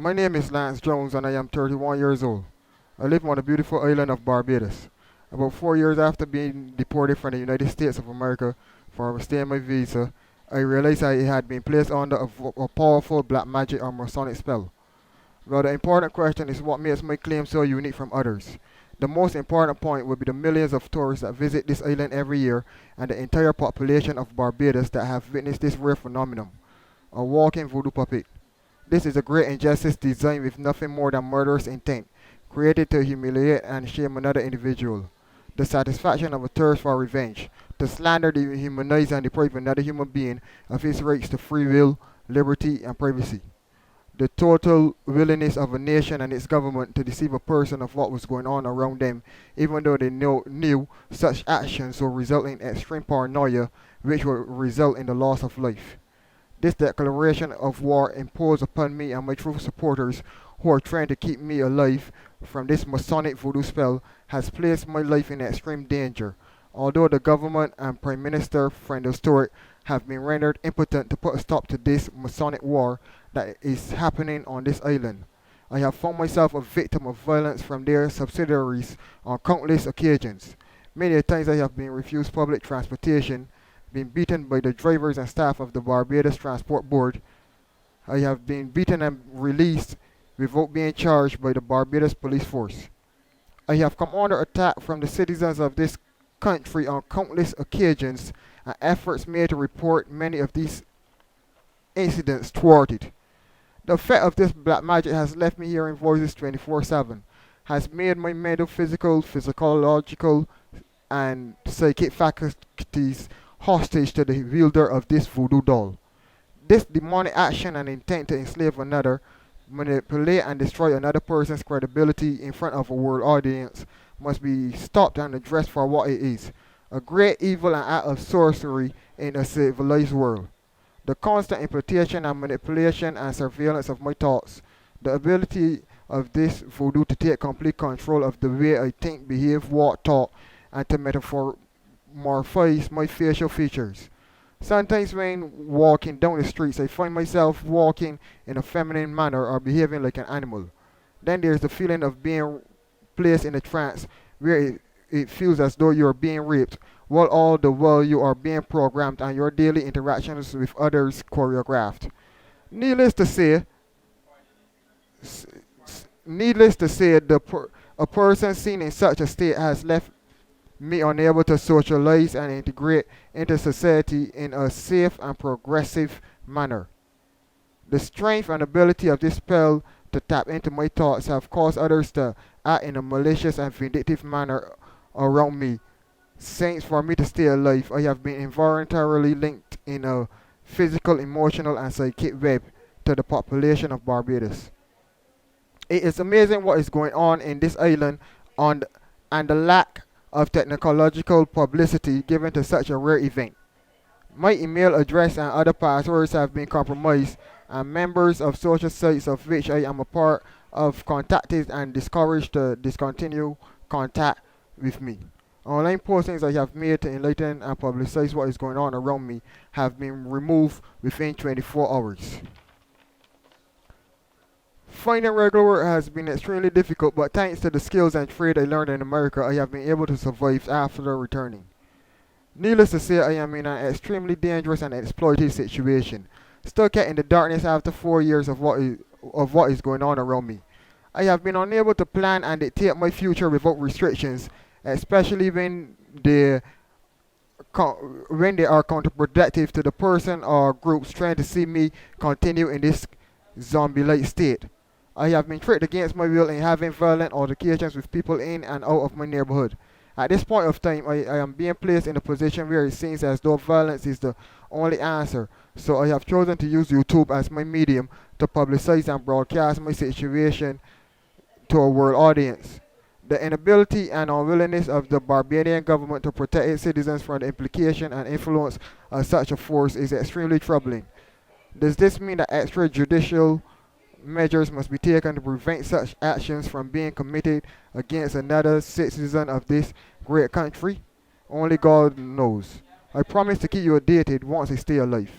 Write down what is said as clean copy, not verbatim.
My name is Lance Jones and I am 31 years old. I live on the beautiful island of Barbados. About 4 years after being deported from the United States of America for overstaying my visa, I realized I had been placed under a powerful black magic or Masonic spell. Well, the important question is what makes my claim so unique from others. The most important point would be the millions of tourists that visit this island every year and the entire population of Barbados that have witnessed this rare phenomenon, a walking voodoo puppet. This is a great injustice designed with nothing more than murderous intent, created to humiliate and shame another individual. The satisfaction of a thirst for revenge, to slander, dehumanize, and deprive another human being of his rights to free will, liberty, and privacy. The total willingness of a nation and its government to deceive a person of what was going on around them, even though they knew such actions will result in extreme paranoia, which will result in the loss of life. This declaration of war imposed upon me and my true supporters who are trying to keep me alive from this Masonic voodoo spell has placed my life in extreme danger. Although the government and Prime Minister Friend Stewart have been rendered impotent to put a stop to this Masonic war that is happening on this island, I have found myself a victim of violence from their subsidiaries on countless occasions. Many times I have been refused public transportation, been beaten by the drivers and staff of the Barbados Transport Board. I have been beaten and released without being charged by the Barbados Police Force. I have come under attack from the citizens of this country on countless occasions and efforts made to report many of these incidents thwarted. The effect of this black magic has left me hearing voices 24/7, has made my mental, physical, physiological, and psychic faculties hostage to the wielder of this voodoo doll. This demonic action and intent to enslave another, manipulate and destroy another person's credibility in front of a world audience must be stopped and addressed for what it is, a great evil and act of sorcery in a civilized world. The constant implication and manipulation and surveillance of my thoughts, the ability of this voodoo to take complete control of the way I think, behave, walk, talk, and to morphize my facial features. Sometimes when walking down the streets, I find myself walking in a feminine manner or behaving like an animal. Then there's the feeling of being placed in a trance where it feels as though you are being raped, while all the while you are being programmed and your daily interactions with others choreographed. Needless to say, s- a person seen in such a state has left me unable to socialize and integrate into society in a safe and progressive manner. The strength and ability of this spell to tap into my thoughts have caused others to act in a malicious and vindictive manner around me. Since for me to stay alive, I have been involuntarily linked in a physical, emotional, and psychic web to the population of Barbados. It is amazing what is going on in this island on and the lack of technological publicity given to such a rare event. My email address and other passwords have been compromised, and members of social sites of which I am a part of contacted and discouraged to discontinue contact with me. Online postings I have made to enlighten and publicize what is going on around me have been removed within 24 hours. Finding regular work has been extremely difficult, but thanks to the skills and trade I learned in America, I have been able to survive after returning. Needless to say, I am in an extremely dangerous and exploitative situation, stuck in the darkness after 4 years of what is going on around me. I have been unable to plan and dictate my future without restrictions, especially when they are counterproductive to the person or groups trying to see me continue in this zombie-like state. I have been tricked against my will in having violent altercations with people in and out of my neighborhood. At this point of time, I am being placed in a position where it seems as though violence is the only answer. So I have chosen to use YouTube as my medium to publicize and broadcast my situation to a world audience. The inability and unwillingness of the Barbadian government to protect its citizens from the implication and influence of such a force is extremely troubling. Does this mean that extrajudicial measures must be taken to prevent such actions from being committed against another citizen of this great country? Only God knows. I promise to keep you updated once I stay alive.